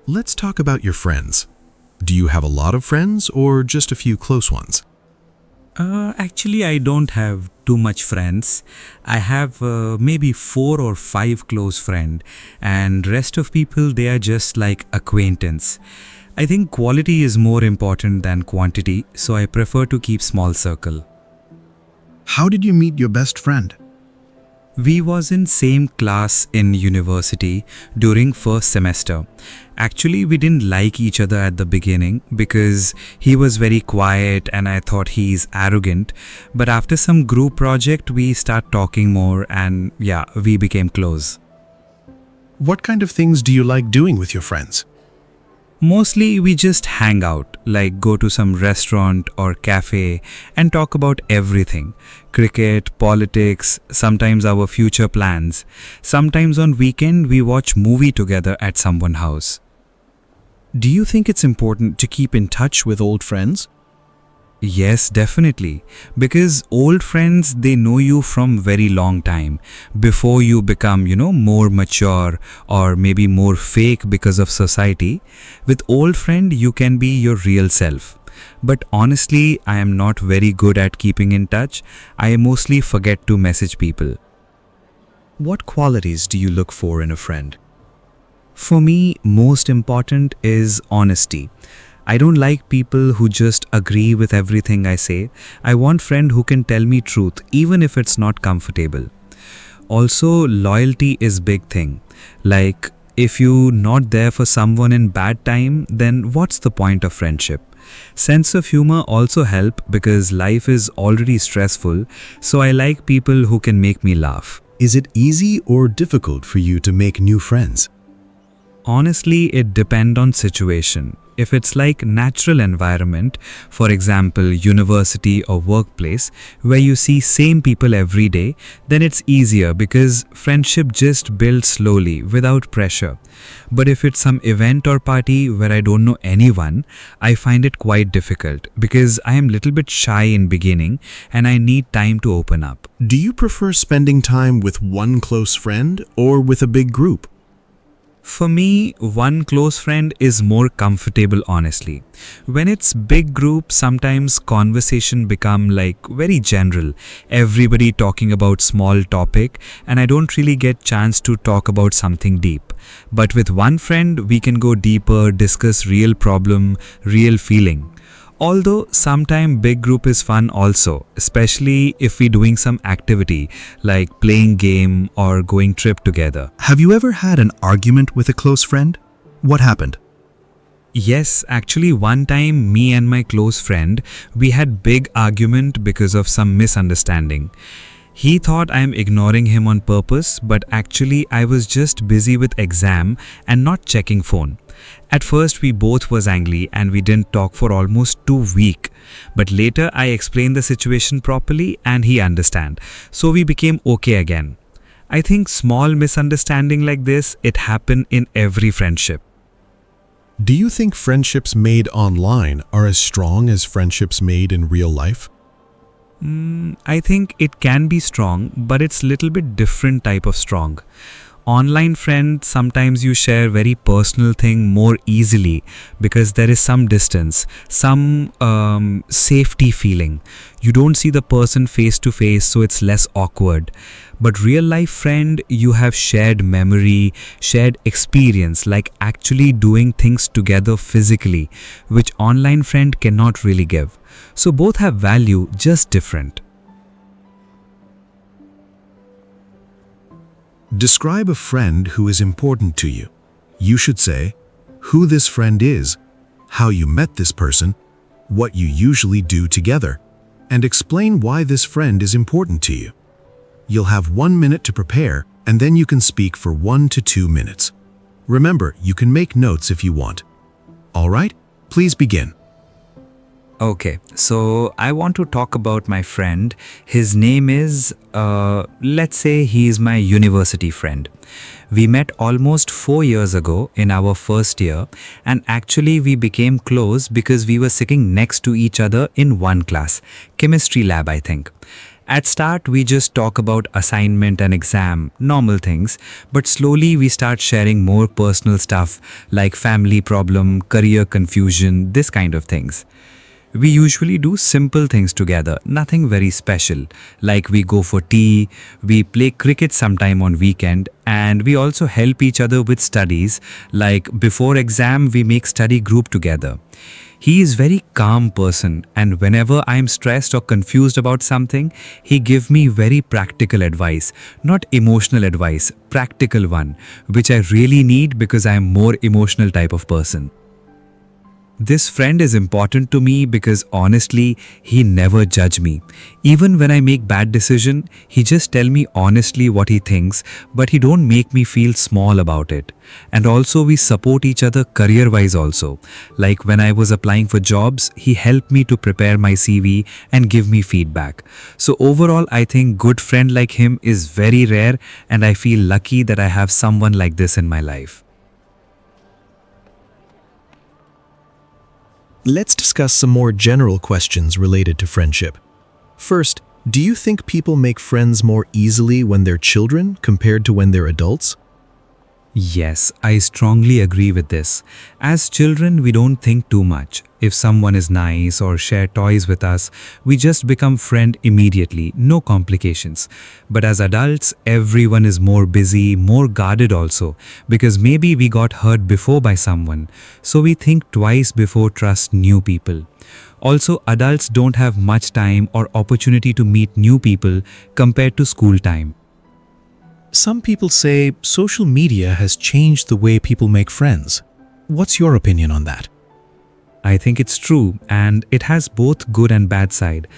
Let's talk about your friends. Do you have a lot of friends or just a few close ones? Actually, I don't have too much friends. I have maybe 4 or 5 close friends, and rest of people they are just like acquaintance. I think quality is more important than quantity, so I prefer to keep small circle. How did you meet your best friend? We was in same class in university during first semester. Actually, we didn't like each other at the beginning because he was very quiet and I thought he's arrogant. But after some group project, we start talking more and yeah, we became close. What kind of things do you like doing with your friends? Mostly we just hang out, like go to some restaurant or cafe and talk about everything. Cricket, politics, sometimes our future plans. Sometimes on weekend we watch movie together at someone's house. Do you think it's important to keep in touch with old friends? Yes, definitely. Because old friends, they know you from very long time. Before you become, more mature or maybe more fake because of society. With old friend, you can be your real self. But honestly, I am not very good at keeping in touch. I mostly forget to message people. What qualities do you look for in a friend? For me, most important is honesty. I don't like people who just agree with everything I say. I want friend who can tell me truth even if it's not comfortable. Also, loyalty is big thing. Like if you not there for someone in bad time, then what's the point of friendship? Sense of humor also help because life is already stressful, so I like people who can make me laugh. Is it easy or difficult for you to make new friends? Honestly, it depends on situation. If it's like natural environment, for example, university or workplace, where you see same people every day, then it's easier because friendship just builds slowly without pressure. But if it's some event or party where I don't know anyone, I find it quite difficult because I am little bit shy in beginning and I need time to open up. Do you prefer spending time with one close friend or with a big group? For me, one close friend is more comfortable honestly. When it's big group, sometimes conversation become like very general. Everybody talking about small topic and I don't really get chance to talk about something deep. But with one friend, we can go deeper, discuss real problem, real feeling. Although sometime big group is fun also, especially if we doing some activity like playing game or going trip together. Have you ever had an argument with a close friend? What happened? Yes, actually one time me and my close friend, we had big argument because of some misunderstanding. He thought I am ignoring him on purpose, but actually I was just busy with exam and not checking phone. At first we both was angry and we didn't talk for almost 2 weeks. But later I explained the situation properly and he understand. So we became okay again. I think small misunderstanding like this, it happen in every friendship. Do you think friendships made online are as strong as friendships made in real life? I think it can be strong, but it's little bit different type of strong. Online friends, sometimes you share very personal thing more easily because there is some distance, some safety feeling. You don't see the person face to face, so it's less awkward. But real life friend, you have shared memory, shared experience, like actually doing things together physically, which online friend cannot really give. So both have value, just different. Describe a friend who is important to you. You should say who this friend is, how you met this person, what you usually do together, and explain why this friend is important to you. You'll have 1 minute to prepare, and then you can speak for 1 to 2 minutes. Remember, you can make notes if you want. All right, please begin. Okay, so I want to talk about my friend. His name is, let's say he is my university friend. We met almost 4 years ago in our first year, and actually we became close because we were sitting next to each other in one class, chemistry lab I think. At start, we just talk about assignment and exam, normal things, but slowly we start sharing more personal stuff like family problem, career confusion, this kind of things. We usually do simple things together, nothing very special, like we go for tea, we play cricket sometime on weekend, and we also help each other with studies, like before exam we make study group together. He is very calm person, and whenever I am stressed or confused about something, he give me very practical advice, not emotional advice, practical one, which I really need because I am more emotional type of person. This friend is important to me because honestly, he never judge me. Even when I make bad decision, he just tell me honestly what he thinks, but he don't make me feel small about it. And also we support each other career-wise also. Like when I was applying for jobs, he helped me to prepare my CV and give me feedback. So overall, I think good friend like him is very rare and I feel lucky that I have someone like this in my life. Let's discuss some more general questions related to friendship. First, do you think people make friends more easily when they're children compared to when they're adults? Yes, I strongly agree with this. As children, we don't think too much. If someone is nice or share toys with us, we just become friend immediately, no complications. But as adults, everyone is more busy, more guarded also, because maybe we got hurt before by someone. So we think twice before trust new people. Also, adults don't have much time or opportunity to meet new people compared to school time. Some people say social media has changed the way people make friends. What's your opinion on that? I think it's true and it has both good and bad side.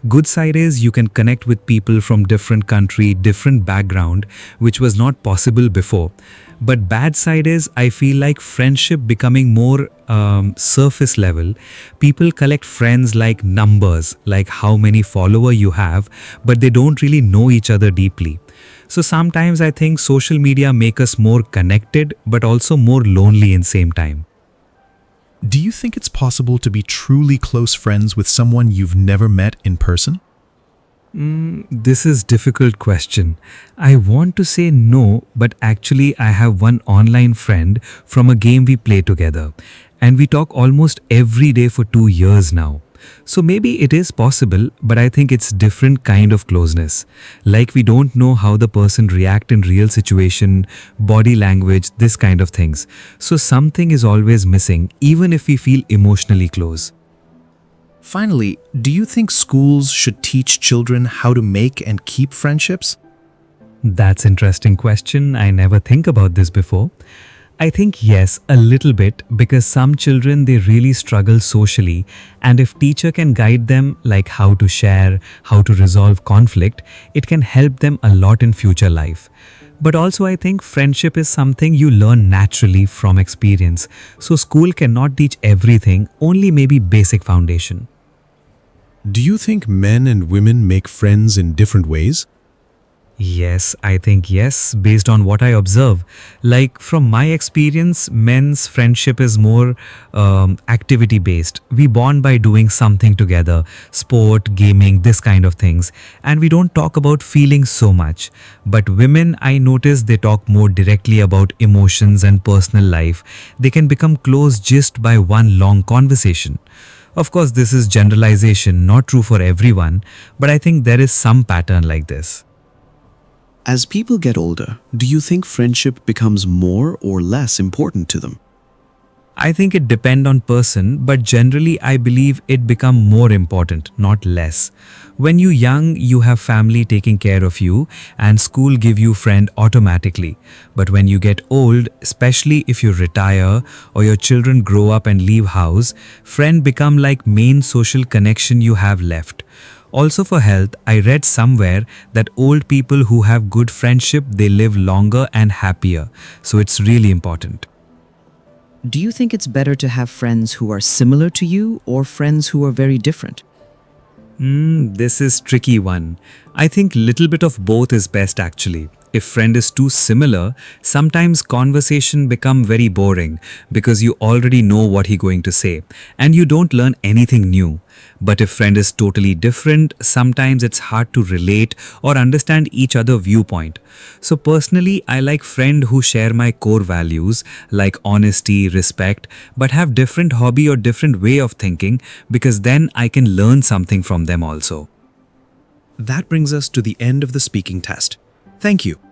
Good side is you can connect with people from different country, different background, which was not possible before. But bad side is I feel like friendship becoming more surface level. People collect friends like numbers, like how many follower you have, but they don't really know each other deeply. So sometimes I think social media make us more connected but also more lonely in same time. Do you think it's possible to be truly close friends with someone you've never met in person? This is difficult question. I want to say no, but actually I have one online friend from a game we play together and we talk almost every day for 2 years now. So maybe it is possible, but I think it's different kind of closeness. Like we don't know how the person react in real situation, body language, this kind of things. So something is always missing, even if we feel emotionally close. Finally, do you think schools should teach children how to make and keep friendships? That's interesting question. I never think about this before. I think yes, a little bit, because some children they really struggle socially, and if teacher can guide them like how to share, how to resolve conflict, it can help them a lot in future life. But also I think friendship is something you learn naturally from experience. So school cannot teach everything, only maybe basic foundation. Do you think men and women make friends in different ways? Yes, I think yes, based on what I observe. Like from my experience, men's friendship is more activity based. We bond by doing something together, sport, gaming, this kind of things. And we don't talk about feelings so much. But women, I notice they talk more directly about emotions and personal life. They can become close just by one long conversation. Of course, this is generalization, not true for everyone, but I think there is some pattern like this. As people get older, do you think friendship becomes more or less important to them? I think it depends on person, but generally I believe it become more important, not less. When you young, you have family taking care of you and school give you friend automatically. But when you get old, especially if you retire or your children grow up and leave house, friend become like main social connection you have left. Also for health, I read somewhere that old people who have good friendship, they live longer and happier. So it's really important. Do you think it's better to have friends who are similar to you or friends who are very different? This is tricky one. I think little bit of both is best actually. If friend is too similar, sometimes conversation become very boring because you already know what he going to say and you don't learn anything new. But if friend is totally different, sometimes it's hard to relate or understand each other viewpoint. So personally, I like friend who share my core values like honesty, respect, but have different hobby or different way of thinking because then I can learn something from them also. That brings us to the end of the speaking test. Thank you.